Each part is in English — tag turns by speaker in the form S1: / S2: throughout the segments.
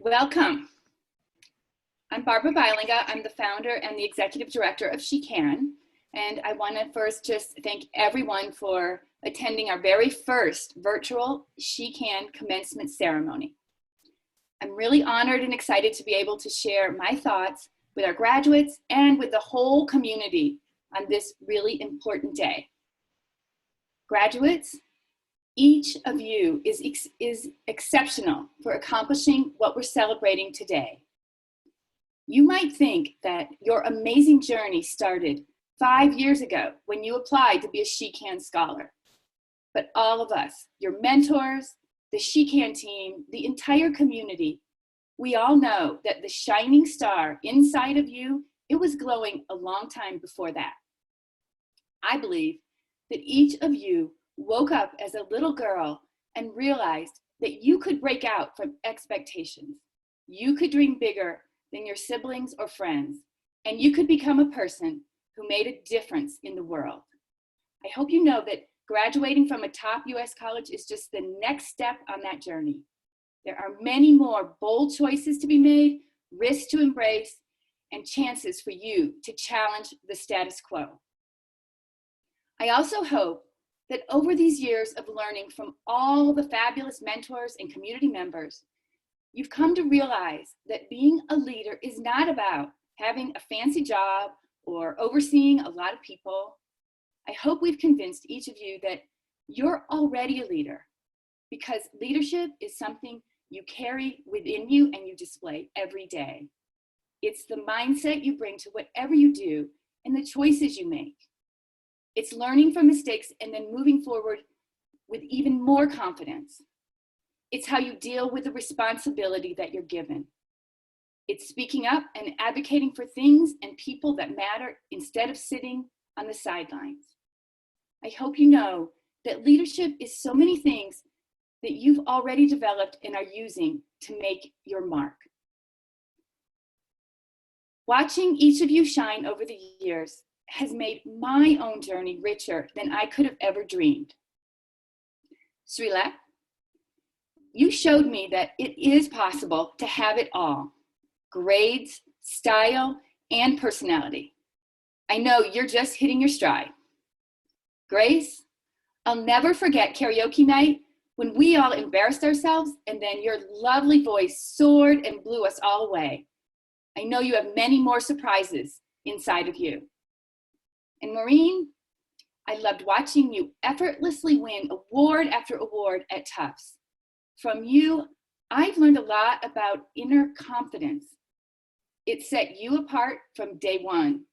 S1: Welcome. I'm Barbara Bilinga. I'm the founder and the executive director of She Can. And I want to first just thank everyone for attending our very first virtual She Can commencement ceremony. I'm really honored and excited to be able to share my thoughts with our graduates and with the whole community on this really important day. Graduates, each of you is exceptional for accomplishing what we're celebrating today. You might think that your amazing journey started 5 years ago when you applied to be a She Can scholar. But all of us, your mentors, the She Can team, the entire community, we all know that the shining star inside of you, it was glowing a long time before that. I believe that each of you woke up as a little girl and realized that you could break out from expectations. You could dream bigger than your siblings or friends, and you could become a person who made a difference in the world. I hope you know that graduating from a top US college is just the next step on that journey. There are many more bold choices to be made, risks to embrace, and chances for you to challenge the status quo. I also hope that over these years of learning from all the fabulous mentors and community members, you've come to realize that being a leader is not about having a fancy job or overseeing a lot of people. I hope we've convinced each of you that you're already a leader, because leadership is something you carry within you and you display every day. It's the mindset you bring to whatever you do and the choices you make. It's learning from mistakes and then moving forward with even more confidence. It's how you deal with the responsibility that you're given. It's speaking up and advocating for things and people that matter instead of sitting on the sidelines. I hope you know that leadership is so many things that you've already developed and are using to make your mark. Watching each of you shine over the years has made my own journey richer than I could have ever dreamed. Srila, you showed me that it is possible to have it all: grades, style, and personality. I know you're just hitting your stride. Grace, I'll never forget karaoke night when we all embarrassed ourselves and then your lovely voice soared and blew us all away. I know you have many more surprises inside of you. And Maureen, I loved watching you effortlessly win award after award at Tufts. From you, I've learned a lot about inner confidence. It set you apart from day one.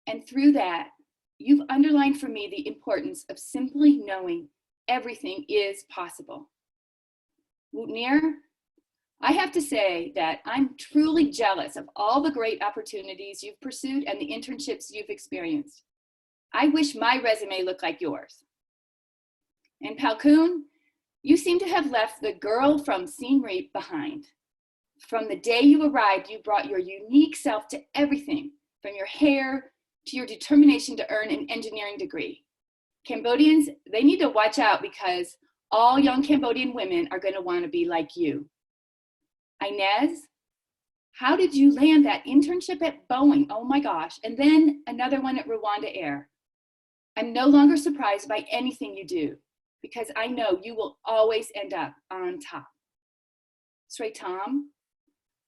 S1: And through that, you've underlined for me the importance of simply knowing everything is possible. Routnear, I have to say that I'm truly jealous of all the great opportunities you've pursued and the internships you've experienced. I wish my resume looked like yours. And Kun, you seem to have left the girl from Siem Reap behind. From the day you arrived, you brought your unique self to everything, from your hair to your determination to earn an engineering degree. Cambodians, they need to watch out because all young Cambodian women are going to want to be like you. Inez, how did you land that internship at Boeing? Oh my gosh. And then another one at Rwanda Air. I'm no longer surprised by anything you do because I know you will always end up on top. Sri Tom,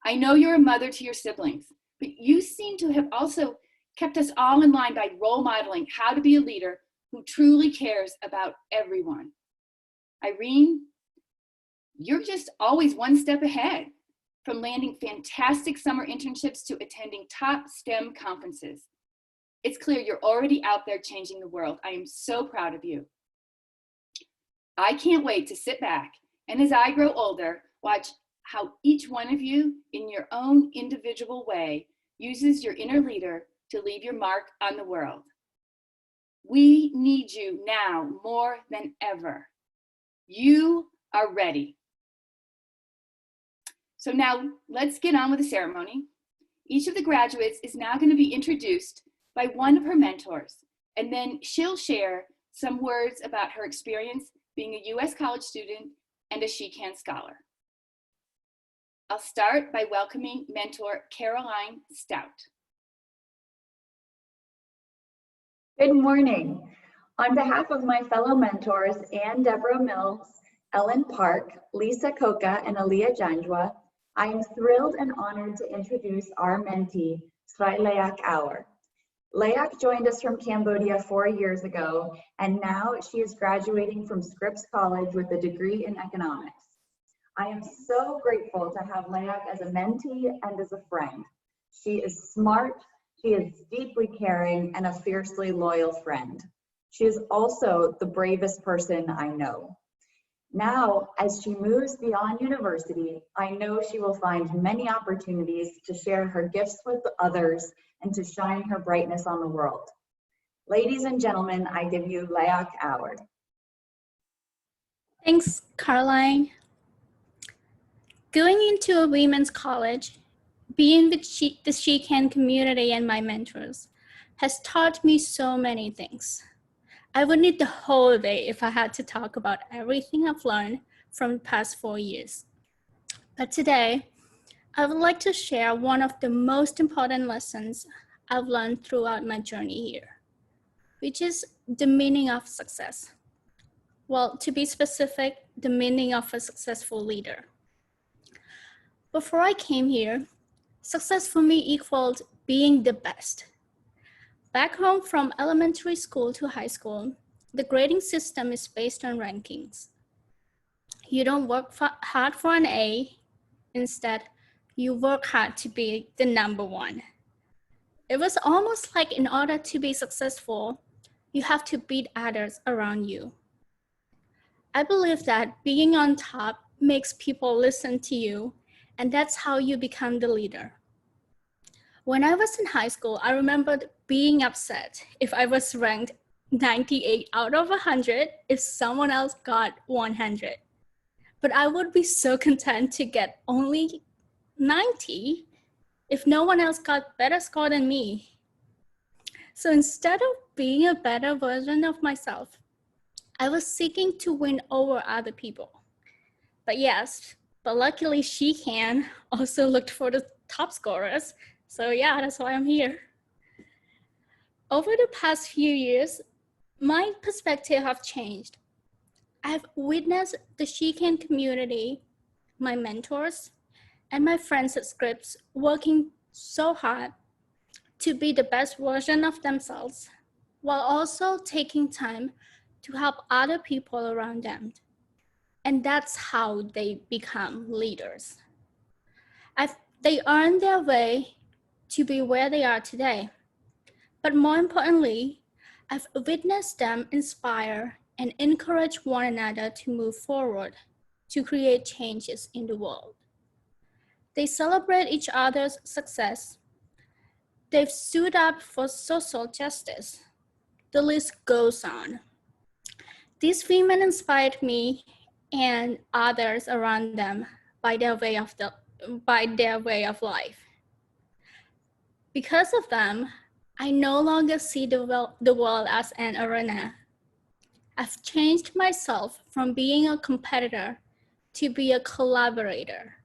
S1: I know you're a mother to your siblings, but you seem to have also kept us all in line by role modeling how to be a leader who truly cares about everyone. Irene, you're just always one step ahead. From landing fantastic summer internships to attending top STEM conferences. It's clear you're already out there changing the world. I am so proud of you. I can't wait to sit back and as I grow older, watch how each one of you in your own individual way uses your inner leader to leave your mark on the world. We need you now more than ever. You are ready. So now let's get on with the ceremony. Each of the graduates is now going to be introduced by one of her mentors, and then she'll share some words about her experience being a US college student and a She Can scholar. I'll start by welcoming mentor Caroline Stout.
S2: Good morning. On behalf of my fellow mentors, Ann Deborah Mills, Ellen Park, Lisa Coca, and Aaliyah Janjwa, I am thrilled and honored to introduce our mentee, Sri Lahic Aur. Lahic joined us from Cambodia 4 years ago, and now she is graduating from Scripps College with a degree in economics. I am so grateful to have Lahic as a mentee and as a friend. She is smart, she is deeply caring, and a fiercely loyal friend. She is also the bravest person I know. Now, as she moves beyond university, I know she will find many opportunities to share her gifts with others and to shine her brightness on the world. Ladies and gentlemen, I give you Lahic Aur.
S3: Thanks, Caroline. Going into a women's college, being with the She Can community and my mentors has taught me so many things. I would need the whole day if I had to talk about everything I've learned from the past 4 years. But today, I would like to share one of the most important lessons I've learned throughout my journey here, which is the meaning of success. Well, to be specific, the meaning of a successful leader. Before I came here, success for me equaled being the best. Back home from elementary school to high school, the grading system is based on rankings. You don't work hard for an A, instead, you work hard to be the number one. It was almost like in order to be successful, you have to beat others around you. I believe that being on top makes people listen to you, and that's how you become the leader. When I was in high school, I remembered being upset if I was ranked 98 out of 100 if someone else got 100. But I would be so content to get only 90 if no one else got better score than me. So instead of being a better version of myself, I was seeking to win over other people. But luckily She Can also looked for the top scorers. So yeah, that's why I'm here. Over the past few years, my perspective have changed. I've witnessed the She Can community, my mentors, and my friends at Scripps working so hard to be the best version of themselves, while also taking time to help other people around them. And that's how they become leaders. They earn their way to be where they are today. But more importantly, I've witnessed them inspire and encourage one another to move forward, to create changes in the world. They celebrate each other's success. They've stood up for social justice. The list goes on. These women inspired me and others around them by their way of life. Because of them, I no longer see the world as an arena. I've changed myself from being a competitor to be a collaborator.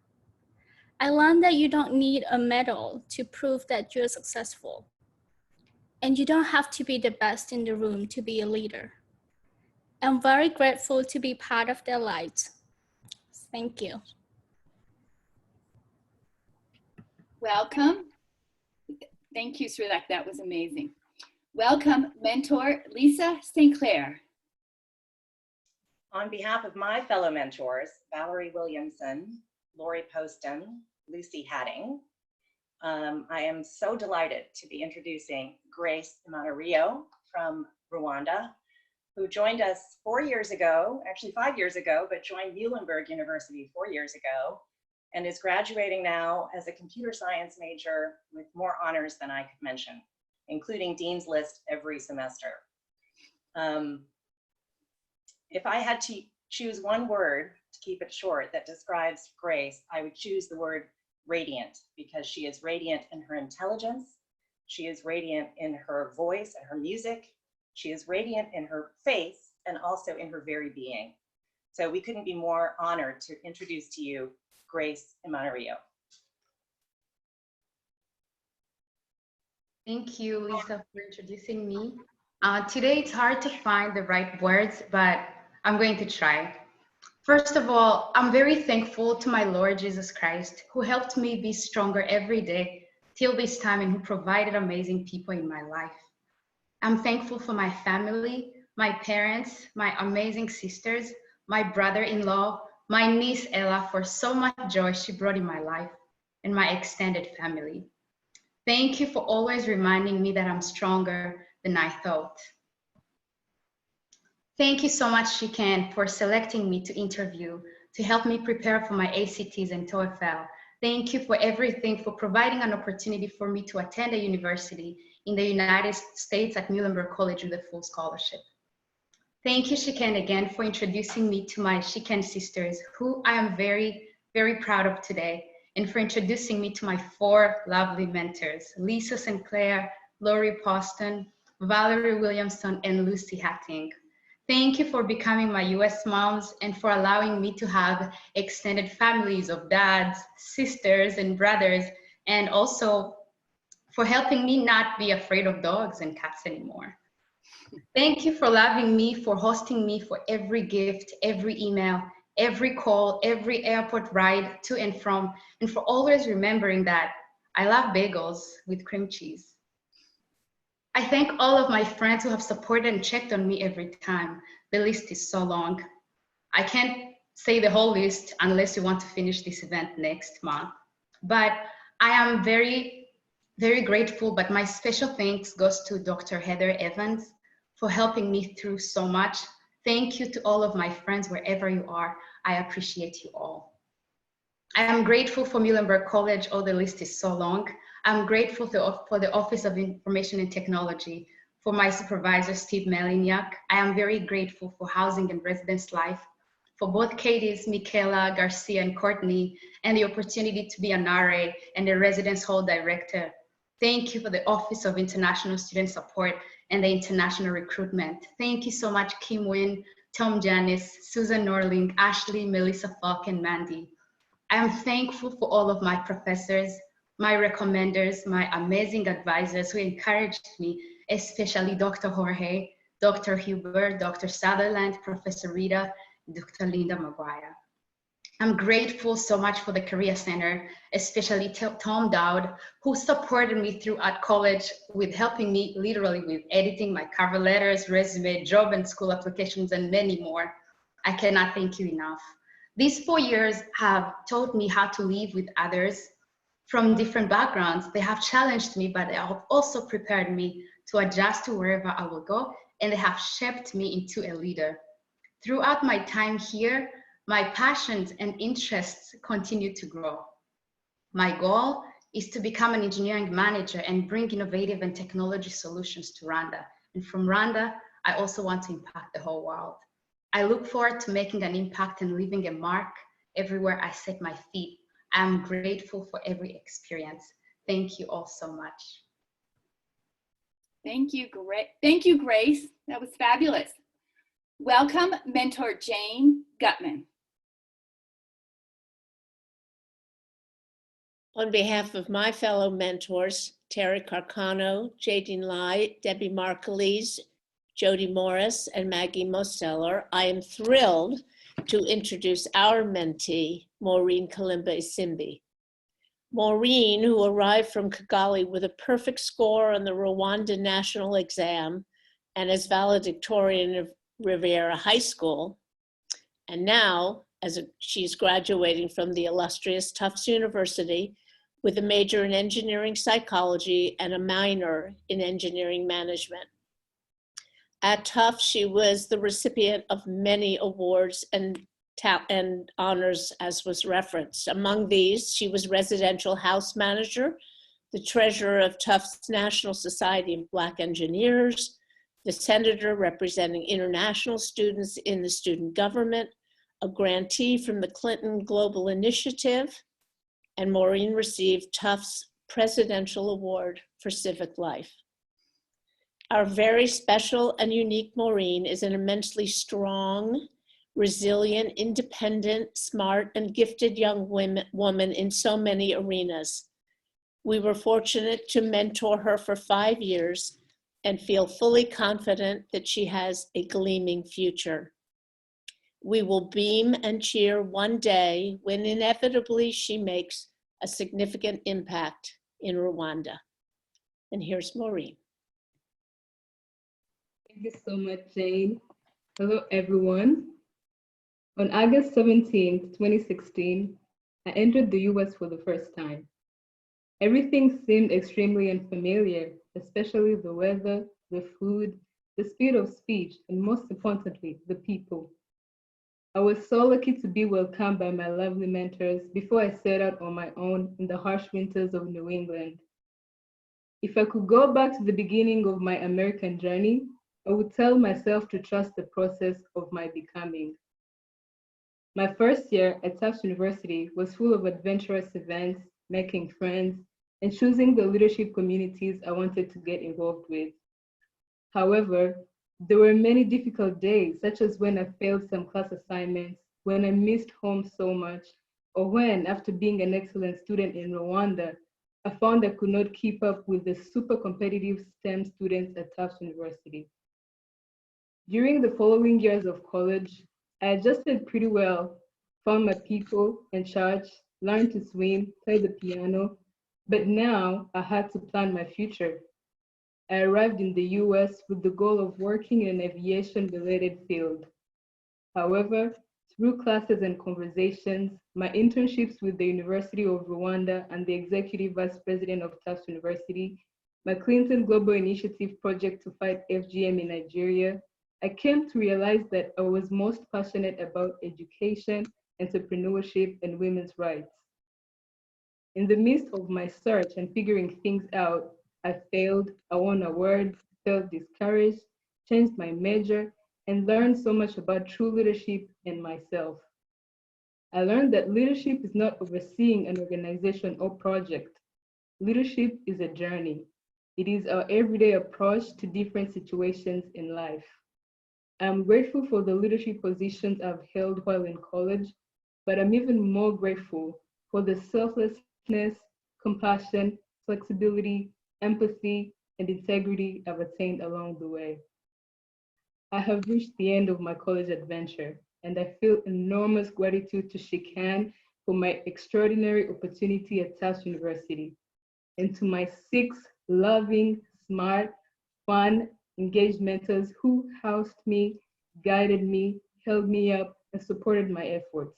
S3: I learned that you don't need a medal to prove that you're successful. And you don't have to be the best in the room to be a leader. I'm very grateful to be part of their lives. Thank you.
S1: Welcome. Thank you, Sri Lahic. That was amazing. Welcome, mentor Lisa St. Clair.
S4: On behalf of my fellow mentors, Valerie Williamson, Lori Poston, Lucy Hadding, I am so delighted to be introducing Grace Imanario from Rwanda, who joined us 4 years ago, actually 5 years ago, but joined Muhlenberg University 4 years ago, and is graduating now as a computer science major with more honors than I could mention, including Dean's List every semester. If I had to choose one word to keep it short that describes Grace, I would choose the word radiant, because she is radiant in her intelligence, she is radiant in her voice and her music, she is radiant in her face and also in her very being. So we couldn't be more honored to introduce to you Grace Emanuel.
S5: Thank you, Lisa, for introducing me. Today, it's hard to find the right words, but I'm going to try. First of all, I'm very thankful to my Lord Jesus Christ, who helped me be stronger every day till this time and who provided amazing people in my life. I'm thankful for my family, my parents, my amazing sisters, my brother-in-law, my niece Ella for so much joy she brought in my life, and my extended family. Thank you for always reminding me that I'm stronger than I thought. Thank you so much, Shikan, for selecting me to interview, to help me prepare for my ACTs and TOEFL. Thank you for everything, for providing an opportunity for me to attend a university in the United States at Muhlenberg College with a full scholarship. Thank you, Shikan, again for introducing me to my Shikan sisters, who I am very, very proud of today, and for introducing me to my 4 lovely mentors, Lisa Sinclair, Lori Poston, Valerie Williamson, and Lucy Hatting. Thank you for becoming my US moms and for allowing me to have extended families of dads, sisters, and brothers, and also for helping me not be afraid of dogs and cats anymore. Thank you for loving me, for hosting me, for every gift, every email, every call, every airport ride to and from, and for always remembering that I love bagels with cream cheese. I thank all of my friends who have supported and checked on me every time. The list is so long. I can't say the whole list unless you want to finish this event next month. But I am very, very grateful, but my special thanks goes to Dr. Heather Evans for helping me through so much. Thank you to all of my friends wherever you are. I appreciate you all. I am grateful for Muhlenberg College. Oh, the list is so long. I'm grateful for the Office of Information and Technology, for my supervisor, Steve Meliniak. I am very grateful for Housing and Residence Life, for both Katie's, Michaela, Garcia, and Courtney, and the opportunity to be an RA and a Residence Hall Director. Thank you for the Office of International Student Support and the International Recruitment. Thank you so much, Kim Wynn, Tom Janice, Susan Norling, Ashley, Melissa Falk, and Mandy. I am thankful for all of my professors, my recommenders, my amazing advisors who encouraged me, especially Dr. Jorge, Dr. Huber, Dr. Sutherland, Professor Rita, Dr. Linda Maguire. I'm grateful so much for the Career Center, especially Tom Dowd, who supported me throughout college with helping me literally with editing my cover letters, resume, job and school applications, and many more. I cannot thank you enough. These 4 years have taught me how to live with others from different backgrounds. They have challenged me, but they have also prepared me to adjust to wherever I will go, and they have shaped me into a leader. Throughout my time here, my passions and interests continue to grow. My goal is to become an engineering manager and bring innovative and technology solutions to Rwanda. And from Rwanda, I also want to impact the whole world. I look forward to making an impact and leaving a mark everywhere I set my feet. I'm grateful for every experience. Thank you all so much.
S1: Thank you, Grace. That was fabulous. Welcome, Mentor Jane Gutman.
S6: On behalf of my fellow mentors, Terry Carcano, Jadine Lai, Debbie Marklees, Jody Morris, and Maggie Mosteller, I am thrilled to introduce our mentee, Maureen Simbi. Maureen, who arrived from Kigali with a perfect score on the Rwanda national exam and as valedictorian of Riviera High School, and now she's graduating from the illustrious Tufts University with a major in engineering psychology and a minor in engineering management. At Tufts, she was the recipient of many awards and honors, as was referenced. Among these, she was residential house manager, the treasurer of Tufts National Society of Black Engineers, the senator representing international students in the student government, a grantee from the Clinton Global Initiative, and Maureen received Tufts Presidential Award for Civic Life. Our very special and unique Maureen is an immensely strong, resilient, independent, smart, and gifted young woman in so many arenas. We were fortunate to mentor her for 5 years and feel fully confident that she has a gleaming future. We will beam and cheer one day when inevitably she makes a significant impact in Rwanda. And here's Maureen.
S7: Thank you so much, Jane. Hello, everyone. On August 17th, 2016, I entered the US for the first time. Everything seemed extremely unfamiliar, especially the weather, the food, the speed of speech, and most importantly, the people. I was so lucky to be welcomed by my lovely mentors before I set out on my own in the harsh winters of New England. If I could go back to the beginning of my American journey, I would tell myself to trust the process of my becoming. My first year at Tufts University was full of adventurous events, making friends, and choosing the leadership communities I wanted to get involved with. However, there were many difficult days, such as when I failed some class assignments, when I missed home so much, or when, after being an excellent student in Rwanda, I found I could not keep up with the super competitive STEM students at Tufts University. During the following years of college, I adjusted pretty well, found my people in church, learned to swim, play the piano, but now I had to plan my future. I arrived in the US with the goal of working in an aviation-related field. However, through classes and conversations, my internships with the University of Rwanda and the Executive Vice President of Tufts University, my Clinton Global Initiative project to fight FGM in Nigeria, I came to realize that I was most passionate about education, entrepreneurship, and women's rights. In the midst of my search and figuring things out, I failed, I won an award, felt discouraged, changed my major, and learned so much about true leadership and myself. I learned that leadership is not overseeing an organization or project. Leadership is a journey. It is our everyday approach to different situations in life. I'm grateful for the leadership positions I've held while in college, but I'm even more grateful for the selflessness, compassion, flexibility, empathy, and integrity I've attained along the way. I have reached the end of my college adventure, and I feel enormous gratitude to Shikan for my extraordinary opportunity at Tufts University, and to my 6 loving, smart, fun, engaged mentors who housed me, guided me, held me up, and supported my efforts.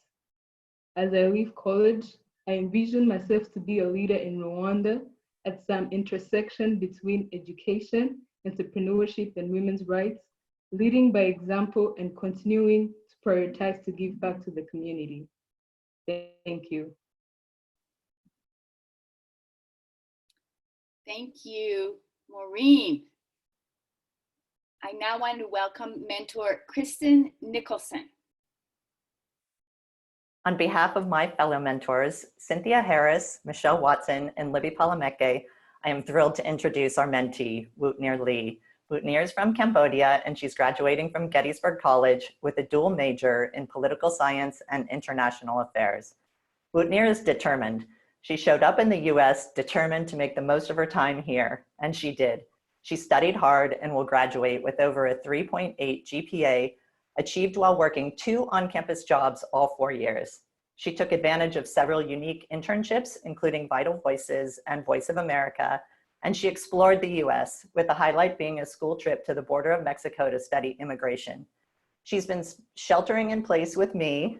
S7: As I leave college, I envision myself to be a leader in Rwanda at some intersection between education, entrepreneurship, and women's rights, leading by example and continuing to prioritize to give back to the community. Thank you.
S1: Thank you, Maureen. I now want to welcome mentor Kristen Nicholson.
S8: On behalf of my fellow mentors, Cynthia Harris, Michelle Watson, and Libby Palameke, I am thrilled to introduce our mentee, Routnear Lee. Routnear is from Cambodia, and she's graduating from Gettysburg College with a dual major in political science and international affairs. Routnear is determined. She showed up in the US determined to make the most of her time here, and she did. She studied hard and will graduate with over a 3.8 GPA, achieved while working 2 on-campus jobs all 4 years. She took advantage of several unique internships, including Vital Voices and Voice of America, and she explored the US, with the highlight being a school trip to the border of Mexico to study immigration. She's been sheltering in place with me,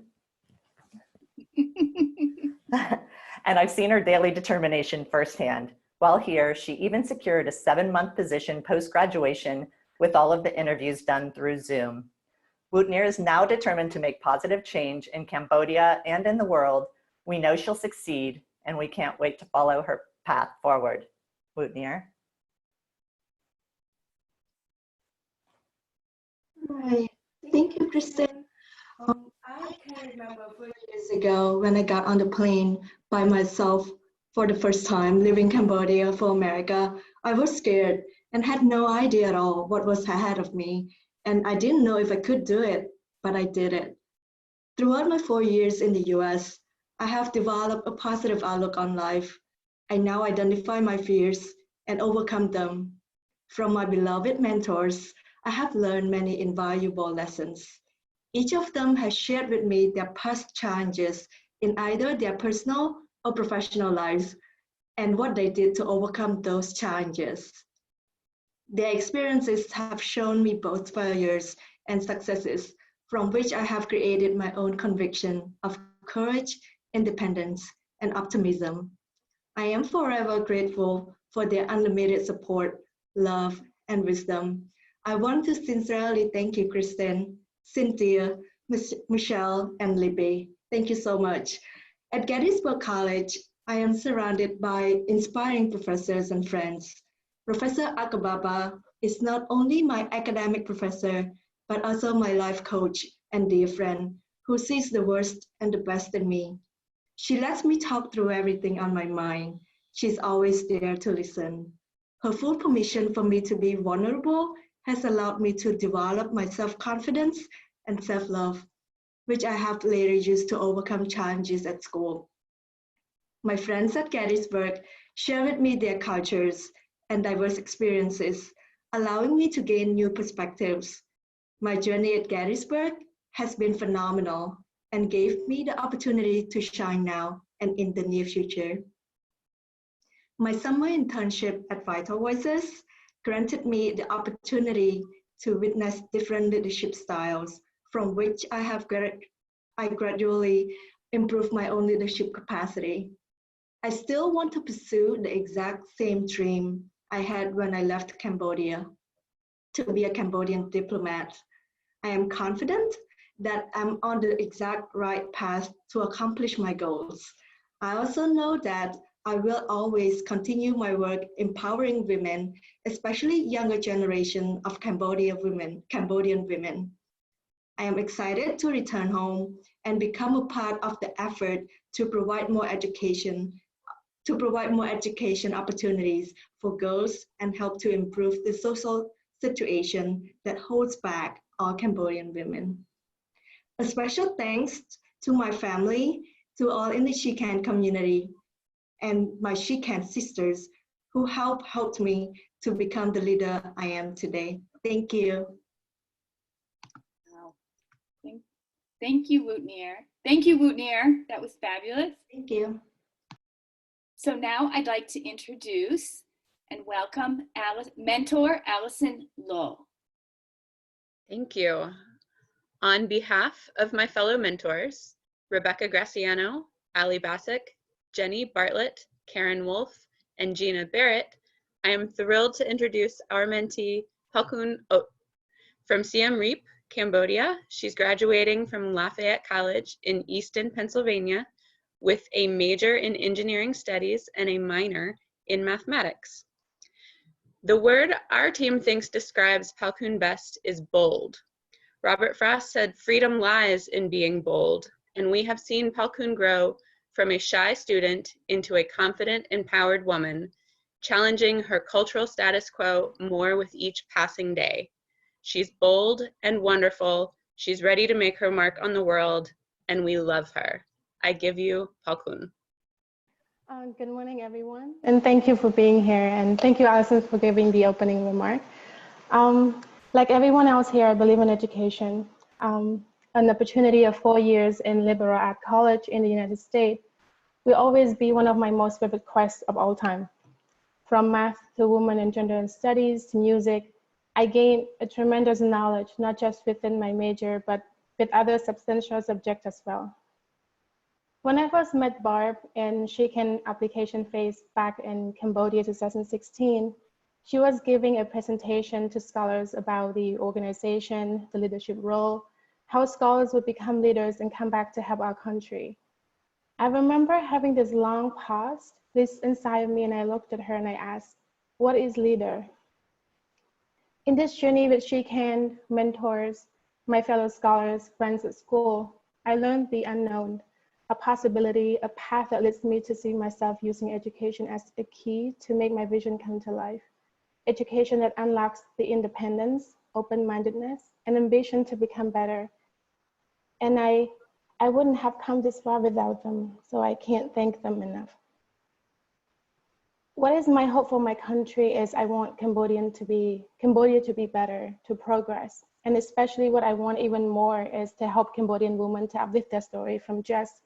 S8: and I've seen her daily determination firsthand. While here, she even secured a 7-month position post-graduation with all of the interviews done through Zoom. Routnear is now determined to make positive change in Cambodia and in the world. We know she'll succeed, and we can't wait to follow her path forward. Routnear.
S9: Right. Thank you, Kristen. I can remember 4 years ago when I got on the plane by myself for the first time, leaving Cambodia for America. I was scared and had no idea at all what was ahead of me. And I didn't know if I could do it, but I did it. Throughout my 4 years in the US, I have developed a positive outlook on life. I now identify my fears and overcome them. From my beloved mentors, I have learned many invaluable lessons. Each of them has shared with me their past challenges in either their personal or professional lives and what they did to overcome those challenges. Their experiences have shown me both failures and successes, from which I have created my own conviction of courage, independence, and optimism. I am forever grateful for their unlimited support, love, and wisdom. I want to sincerely thank you, Kristen, Cynthia, Michelle, and Libby. Thank you so much. At Gettysburg College, I am surrounded by inspiring professors and friends. Professor Akababa is not only my academic professor, but also my life coach and dear friend who sees the worst and the best in me. She lets me talk through everything on my mind. She's always there to listen. Her full permission for me to be vulnerable has allowed me to develop my self-confidence and self-love, which I have later used to overcome challenges at school. My friends at Gettysburg share with me their cultures and diverse experiences, allowing me to gain new perspectives. My journey at Gettysburg has been phenomenal and gave me the opportunity to shine now and in the near future. My summer internship at Vital Voices granted me the opportunity to witness different leadership styles, from which I gradually improved my own leadership capacity. I still want to pursue the exact same dream I had when I left Cambodia, to be a Cambodian diplomat. I am confident that I'm on the exact right path to accomplish my goals. I also know that I will always continue my work empowering women, especially younger generation of Cambodian women. I am excited to return home and become a part of the effort to provide more education opportunities for girls and help to improve the social situation that holds back all Cambodian women. A special thanks to my family, to all in the Shikan community, and my Shikan sisters who helped me to become the leader I am today. Thank you.
S1: Wow. Thank you, Routnear. Thank you, Routnear. That was fabulous.
S9: Thank you.
S1: So now I'd like to introduce and welcome mentor Allison Lowe.
S10: Thank you. On behalf of my fellow mentors, Rebecca Graciano, Ali Bassick, Jenny Bartlett, Karen Wolf, and Gina Barrett, I am thrilled to introduce our mentee, Kun Oh. From Siem Reap, Cambodia, she's graduating from Lafayette College in Easton, Pennsylvania, with a major in engineering studies and a minor in mathematics. The word our team thinks describes Kun best is bold. Robert Frost said freedom lies in being bold, and we have seen Kun grow from a shy student into a confident, empowered woman, challenging her cultural status quo more with each passing day. She's bold and wonderful. She's ready to make her mark on the world, and we love her. I give you Kun.
S11: Good morning, everyone, and thank you for being here, and thank you, Allison, for giving the opening remark. Like everyone else here, I believe in education. An opportunity of 4 years in liberal arts college in the United States will always be one of my most vivid quests of all time. From math to women and gender and studies to music, I gained a tremendous knowledge, not just within my major, but with other substantial subjects as well. When I first met Barb in Shikan application phase back in Cambodia 2016, she was giving a presentation to scholars about the organization, the leadership role, how scholars would become leaders and come back to help our country. I remember having this long pause, this inside of me, and I looked at her and I asked, what is leader? In this journey with Shikan mentors, my fellow scholars, friends at school, I learned the unknown, a possibility, a path that leads me to see myself using education as a key to make my vision come to life. Education that unlocks the independence, open-mindedness, and ambition to become better. And I I wouldn't have come this far without them, so I can't thank them enough. What is my hope for my country is I want Cambodia to be better, to progress. And especially what I want even more is to help Cambodian women to uplift their story from just,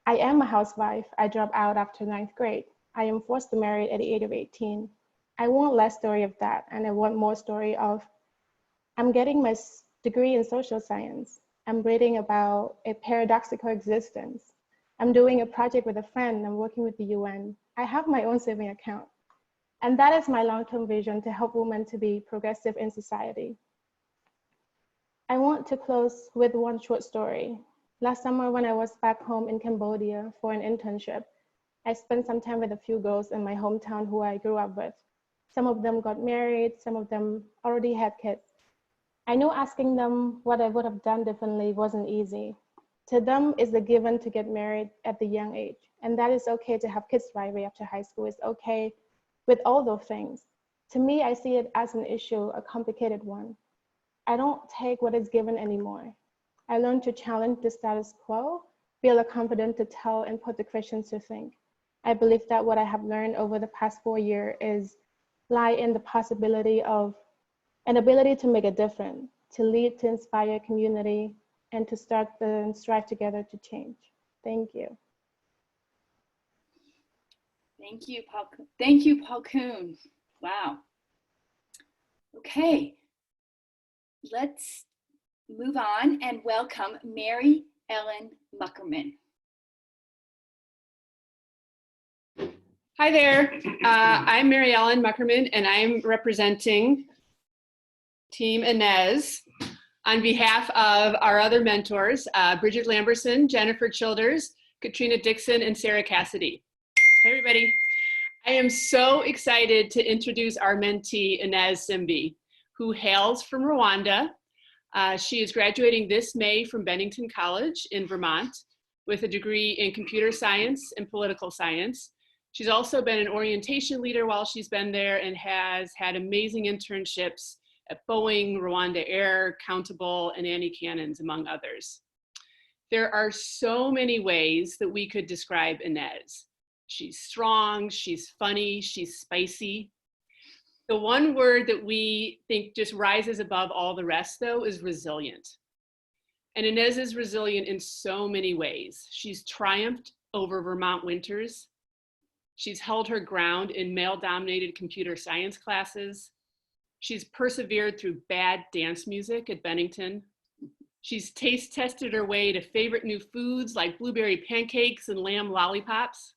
S11: I am a housewife, I dropped out after 9th grade. I am forced to marry at the age of 18. I want less story of that, and I want more story of, I'm getting my degree in social science. I'm reading about a paradoxical existence. I'm doing a project with a friend. I'm working with the UN. I have my own saving account. And that is my long-term vision to help women to be progressive in society. I want to close with one short story. Last summer when I was back home in Cambodia for an internship, I spent some time with a few girls in my hometown who I grew up with. Some of them got married, some of them already had kids. I know asking them what I would have done differently wasn't easy. To them, it's a given to get married at the young age. And that is okay to have kids right away after high school. It's okay with all those things. To me, I see it as an issue, a complicated one. I don't take what is given anymore. I learned to challenge the status quo, feel a confidence to tell and put the questions to think. I believe that what I have learned over the past 4 years lie in the possibility of an ability to make a difference, to lead, to inspire community, and to start and strive together to change. Thank you.
S1: Thank you, Paul. Thank you, Paul Kuhn. Wow. Okay, let's move on and welcome Mary Ellen Muckerman.
S12: Hi there, I'm Mary Ellen Muckerman, and I'm representing Team Inez on behalf of our other mentors, Bridget Lamberson, Jennifer Childers, Katrina Dixon, and Sarah Cassidy. Hey everybody. I am so excited to introduce our mentee, Inez SMB, who hails from Rwanda. She is graduating this May from Bennington College in Vermont with a degree in computer science and political science. She's also been an orientation leader while she's been there and has had amazing internships at Boeing, Rwanda Air, Countable, and Annie Cannons, among others. There are so many ways that we could describe Inez. She's strong, she's funny, she's spicy. The one word that we think just rises above all the rest, though, is resilient. And Inez is resilient in so many ways. She's triumphed over Vermont winters. She's held her ground in male-dominated computer science classes. She's persevered through bad dance music at Bennington. She's taste tested her way to favorite new foods like blueberry pancakes and lamb lollipops.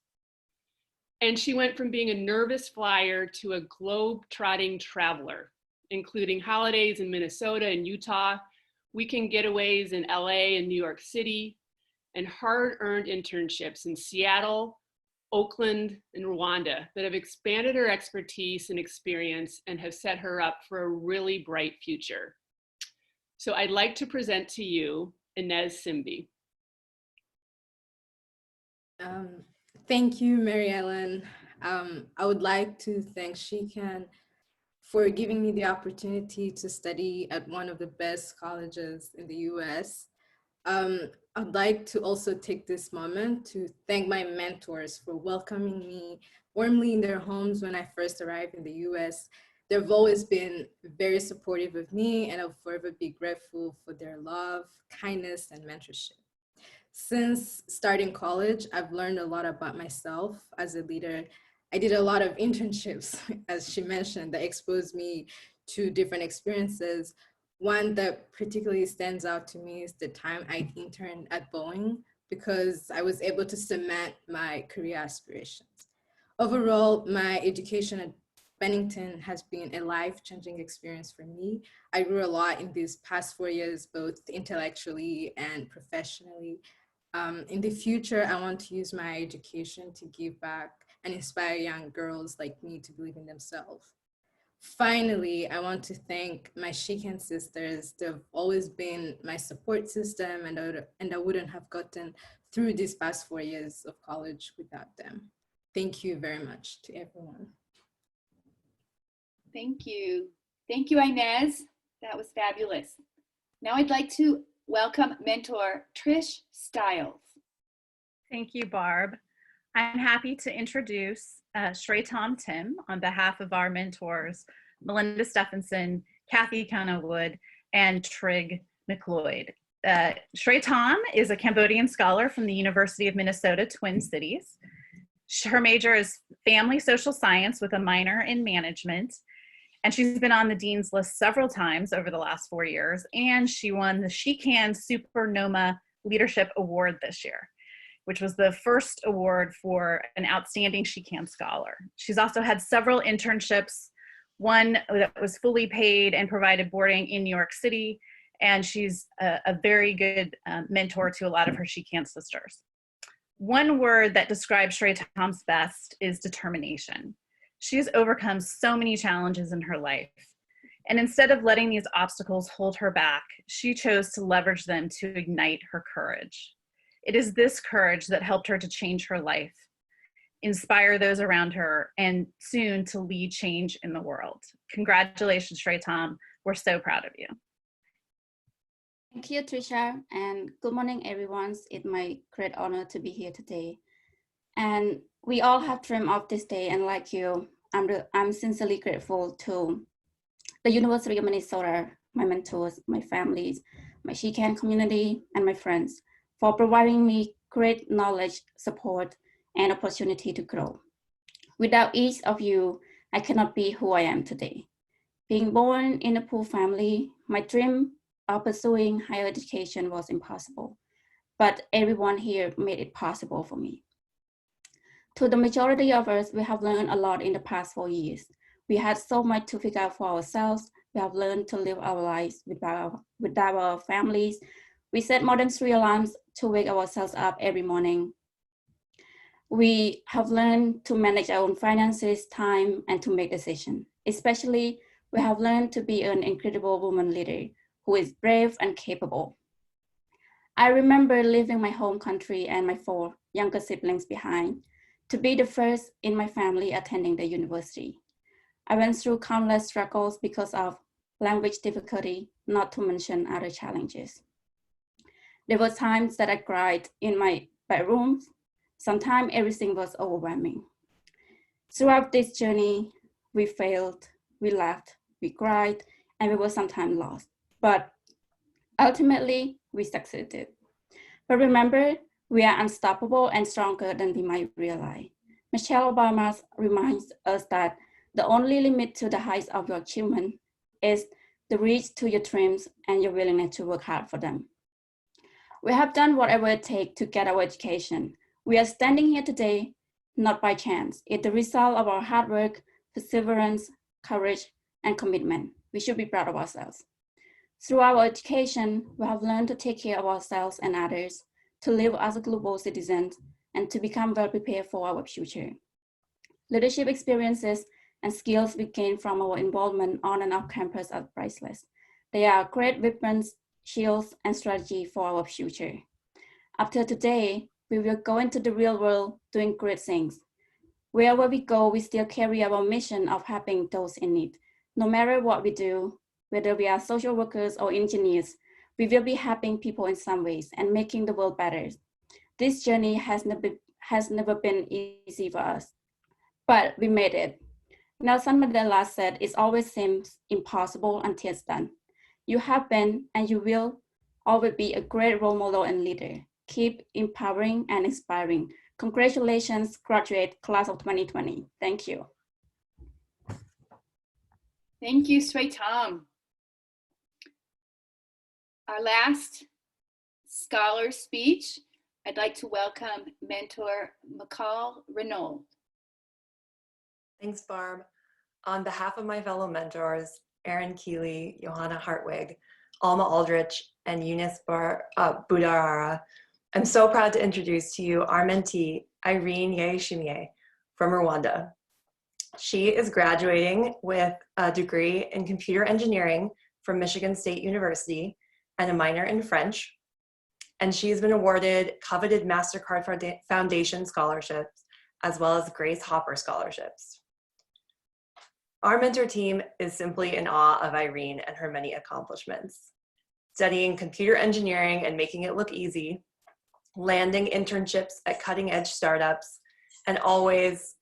S12: And she went from being a nervous flyer to a globe-trotting traveler, including holidays in Minnesota and Utah, weekend getaways in LA and New York City, and hard-earned internships in Seattle, Oakland, and Rwanda that have expanded her expertise and experience and have set her up for a really bright future. So I'd like to present to you Inez SMB.
S13: Thank you, Mary Ellen. I would like to thank SheCan for giving me the opportunity to study at one of the best colleges in the US. I'd like to also take this moment to thank my mentors for welcoming me warmly in their homes when I first arrived in the US. They've always been very supportive of me, and I'll forever be grateful for their love, kindness, and mentorship. Since starting college, I've learned a lot about myself as a leader. I did a lot of internships, as she mentioned, that exposed me to different experiences. One that particularly stands out to me is the time I interned at Boeing, because I was able to cement my career aspirations. Overall, my education at Bennington has been a life-changing experience for me. I grew a lot in these past 4 years, both intellectually and professionally. In the future, I want to use my education to give back and inspire young girls like me to believe in themselves. Finally, I want to thank my SheCan sisters. They've always been my support system, and I wouldn't have gotten through these past 4 years of college without them. Thank you very much to everyone.
S1: Thank you. Thank you, Inez. That was fabulous. Now I'd like to welcome mentor Trish Stiles.
S14: Thank you, Barb. I'm happy to introduce Shrey Tom Tim on behalf of our mentors, Melinda Stephenson, Kathy Kana-Wood, and Trig McLeod. Shrey Tom is a Cambodian scholar from the University of Minnesota, Twin Cities. Her major is family social science with a minor in management. And she's been on the Dean's List several times over the last 4 years. And she won the She Can Supernoma Leadership Award this year, which was the first award for an outstanding She Can scholar. She's also had several internships, one that was fully paid and provided boarding in New York City, and she's a very good mentor to a lot of her She Can sisters. One word that describes Shrey Tom's best is determination. She has overcome so many challenges in her life, and instead of letting these obstacles hold her back, she chose to leverage them to ignite her courage. It is this courage that helped her to change her life, inspire those around her, and soon to lead change in the world. Congratulations, Shrey Tom. We're so proud of you.
S15: Thank you, Trisha, and good morning, everyone. It's my great honor to be here today. And we all have dreamed of this day, and like you, I'm sincerely grateful to the University of Minnesota, my mentors, my families, my She Can community, and my friends for providing me great knowledge, support, and opportunity to grow. Without each of you, I cannot be who I am today. Being born in a poor family, my dream of pursuing higher education was impossible, but everyone here made it possible for me. To the majority of us, we have learned a lot in the past 4 years. We had so much to figure out for ourselves. We have learned to live our lives with our families. We set more than 3 alarms to wake ourselves up every morning. We have learned to manage our own finances, time, and to make decisions. Especially, we have learned to be an incredible woman leader who is brave and capable. I remember leaving my home country and my 4 younger siblings behind to be the first in my family attending the university. I went through countless struggles because of language difficulty, not to mention other challenges. There were times that I cried in my bedroom. Sometimes everything was overwhelming. Throughout this journey, we failed, we laughed, we cried, and we were sometimes lost. But ultimately, we succeeded. But remember, we are unstoppable and stronger than we might realize. Michelle Obama reminds us that the only limit to the heights of your achievement is the reach to your dreams and your willingness to work hard for them. We have done whatever it takes to get our education. We are standing here today, not by chance. It's the result of our hard work, perseverance, courage, and commitment. We should be proud of ourselves. Through our education, we have learned to take care of ourselves and others, to live as a global citizen, and to become well prepared for our future. Leadership experiences and skills we gain from our involvement on and off campus are priceless. They are great weapons, shields, and strategy for our future. After today, we will go into the real world doing great things. Wherever we go, we still carry our mission of helping those in need. No matter what we do, whether we are social workers or engineers, we will be helping people in some ways and making the world better. This journey has never been easy for us, but we made it. Nelson Mandela said, "It always seems impossible until it's done." You have been and you will always be a great role model and leader. Keep empowering and inspiring. Congratulations, graduate class of 2020. Thank you.
S1: Thank you, Shrey Tom. Our last scholar speech, I'd like to welcome mentor McCall Renault.
S16: Thanks, Barb. On behalf of my fellow mentors, Erin Keeley, Johanna Hartwig, Alma Aldrich, and Eunice Budarara, I'm so proud to introduce to you our mentee, Irene Ena from Rwanda. She is graduating with a degree in computer engineering from Michigan State University and a minor in French. And she has been awarded coveted MasterCard Foundation scholarships, as well as Grace Hopper scholarships. Our mentor team is simply in awe of Irene and her many accomplishments. studying computer engineering and making it look easy, landing internships at cutting-edge startups, and always,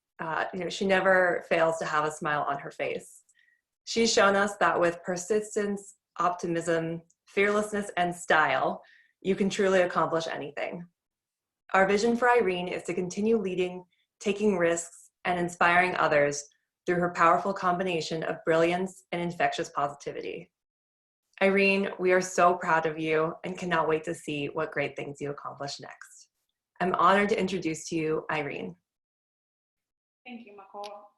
S16: she never fails to have a smile on her face. She's shown us that with persistence, optimism, fearlessness, and style, you can truly accomplish anything. Our vision for Irene is to continue leading, taking risks, and inspiring others through her powerful combination of brilliance and infectious positivity. Irene, we are so proud of you and cannot wait to see what great things you accomplish next. I'm honored to introduce to you Irene.
S17: Thank you, McCall.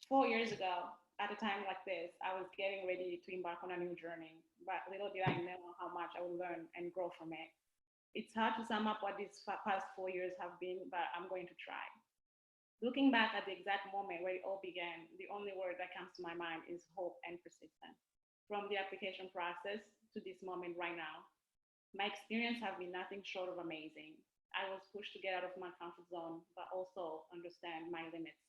S17: 4 years ago, at a time like this, I was getting ready to embark on a new journey, but little did I know how much I would learn and grow from it. It's hard to sum up what these past 4 years have been, but I'm going to try. Looking back at the exact moment where it all began, the only word that comes to my mind is hope and persistence. From the application process to this moment right now, my experience have been nothing short of amazing. I was pushed to get out of my comfort zone, but also understand my limits.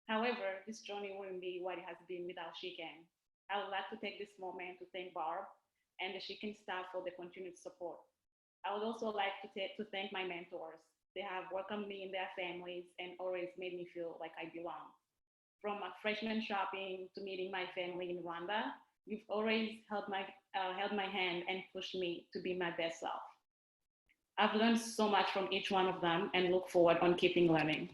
S17: However, this journey wouldn't be what it has been without SheCan. I would like to take this moment to thank Barb and the SheCan staff for the continued support. I would also like to thank my mentors. They have welcomed me in their families and always made me feel like I belong. From my freshman shopping to meeting my family in Rwanda, you've always held my hand and pushed me to be my best self. I've learned so much from each one of them and look forward on keeping learning.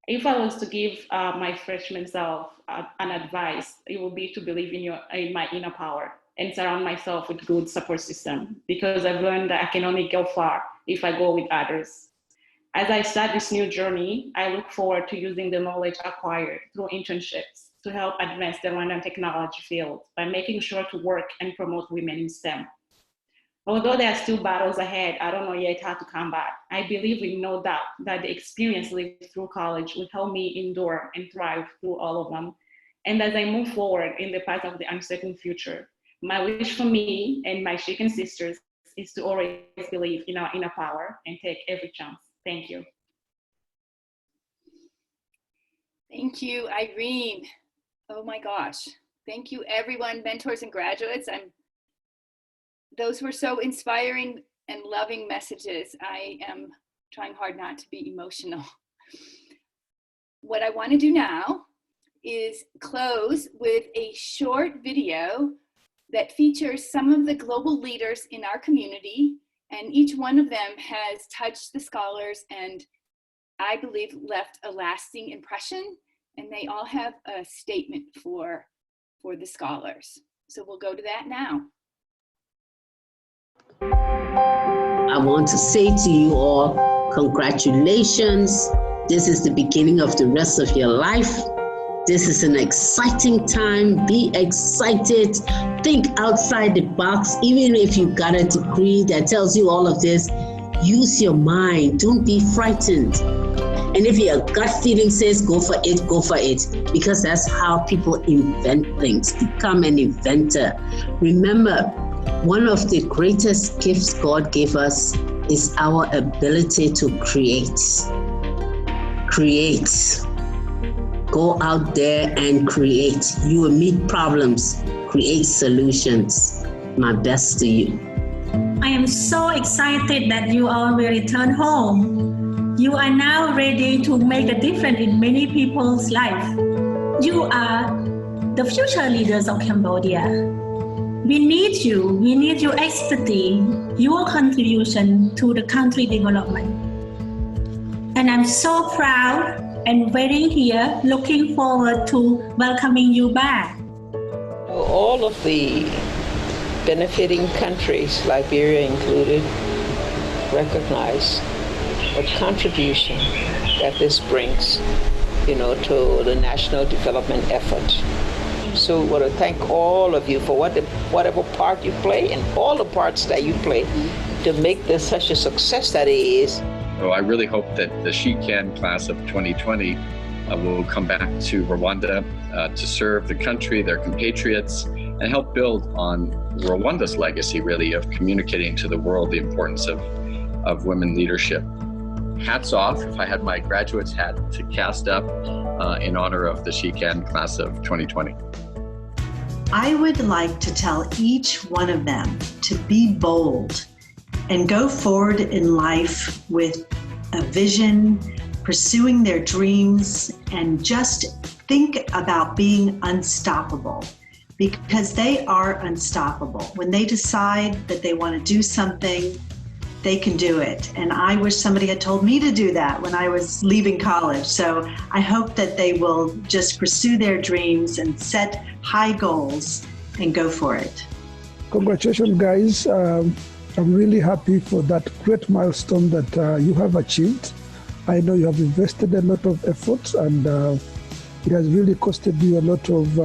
S17: If I was to give my freshman self an advice, it would be to believe in my inner power and surround myself with good support system, because I've learned that I can only go far if I go with others. As I start this new journey, I look forward to using the knowledge acquired through internships to help advance the Rwandan technology field by making sure to work and promote women in STEM. Although there are still battles ahead, I don't know yet how to combat. I believe with no doubt that the experience lived through college will help me endure and thrive through all of them. And as I move forward in the path of the uncertain future, my wish for me and my SheCan sisters is to always believe in our inner power and take every chance. Thank you.
S1: Thank you, Irene. Oh my gosh. Thank you, everyone, mentors and graduates. Those were so inspiring and loving messages. I am trying hard not to be emotional. What I want to do now is close with a short video that features some of the global leaders in our community, and each one of them has touched the scholars and I believe left a lasting impression, and they all have a statement for the scholars. So we'll go to that now.
S18: I want to say to you all, congratulations. This is the beginning of the rest of your life. This is an exciting time. Be excited. Think outside the box. Even if you got a degree that tells you all of this, use your mind. Don't be frightened. And if your gut feeling says go for it, go for it. Because that's how people invent things. Become an inventor. Remember, one of the greatest gifts God gave us is our ability to create. Create. Go out there and create. You will meet problems, create solutions. My best to you.
S19: I am so excited that you all will return home. You are now ready to make a difference in many people's life. You are the future leaders of Cambodia. We need you. We need your expertise, your contribution to the country development. And I'm so proud and waiting here, looking forward to welcoming you back.
S20: All of the benefiting countries, Liberia included, recognize what contribution that this brings, to the national development effort. So I want to thank all of you for whatever part you play and all the parts that you play to make this such a success that it is.
S21: So I really hope that the SheCan class of 2020 will come back to Rwanda to serve the country, their compatriots, and help build on Rwanda's legacy, really, of communicating to the world the importance of women leadership. Hats off, if I had my graduate's hat to cast up in honor of the SheCan class of 2020.
S2: I would like to tell each one of them to be bold and go forward in life with a vision, pursuing their dreams, and just think about being unstoppable, because they are unstoppable. When they decide that they want to do something, they can do it. And I wish somebody had told me to do that when I was leaving college. So I hope that they will just pursue their dreams and set high goals and go for it.
S22: Congratulations, guys. I'm really happy for that great milestone that you have achieved. I know you have invested a lot of effort, and it has really costed you a lot of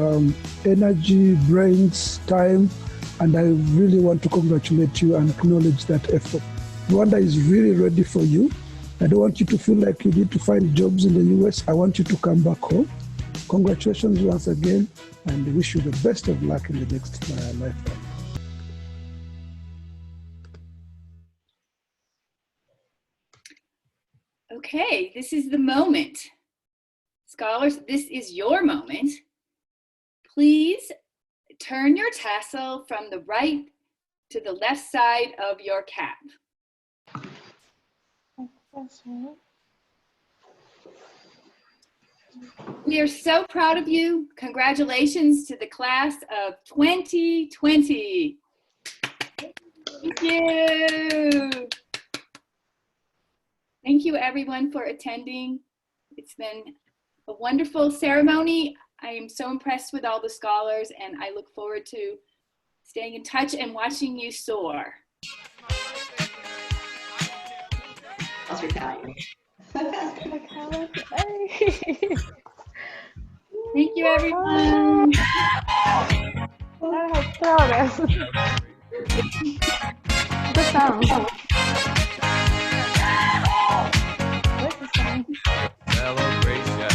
S22: energy, brains, time, and I really want to congratulate you and acknowledge that effort. Rwanda is really ready for you. I don't want you to feel like you need to find jobs in the US. I want you to come back home. Congratulations once again, and wish you the best of luck in the next lifetime.
S1: Okay, this is the moment. Scholars, this is your moment. Please turn your tassel from the right to the left side of your cap. We are so proud of you. Congratulations to the class of 2020. Thank you. Thank you everyone for attending. It's been a wonderful ceremony. I am so impressed with all the scholars, and I look forward to staying in touch and watching you soar. Thank you, everyone.
S11: Good sound.
S23: Celebration.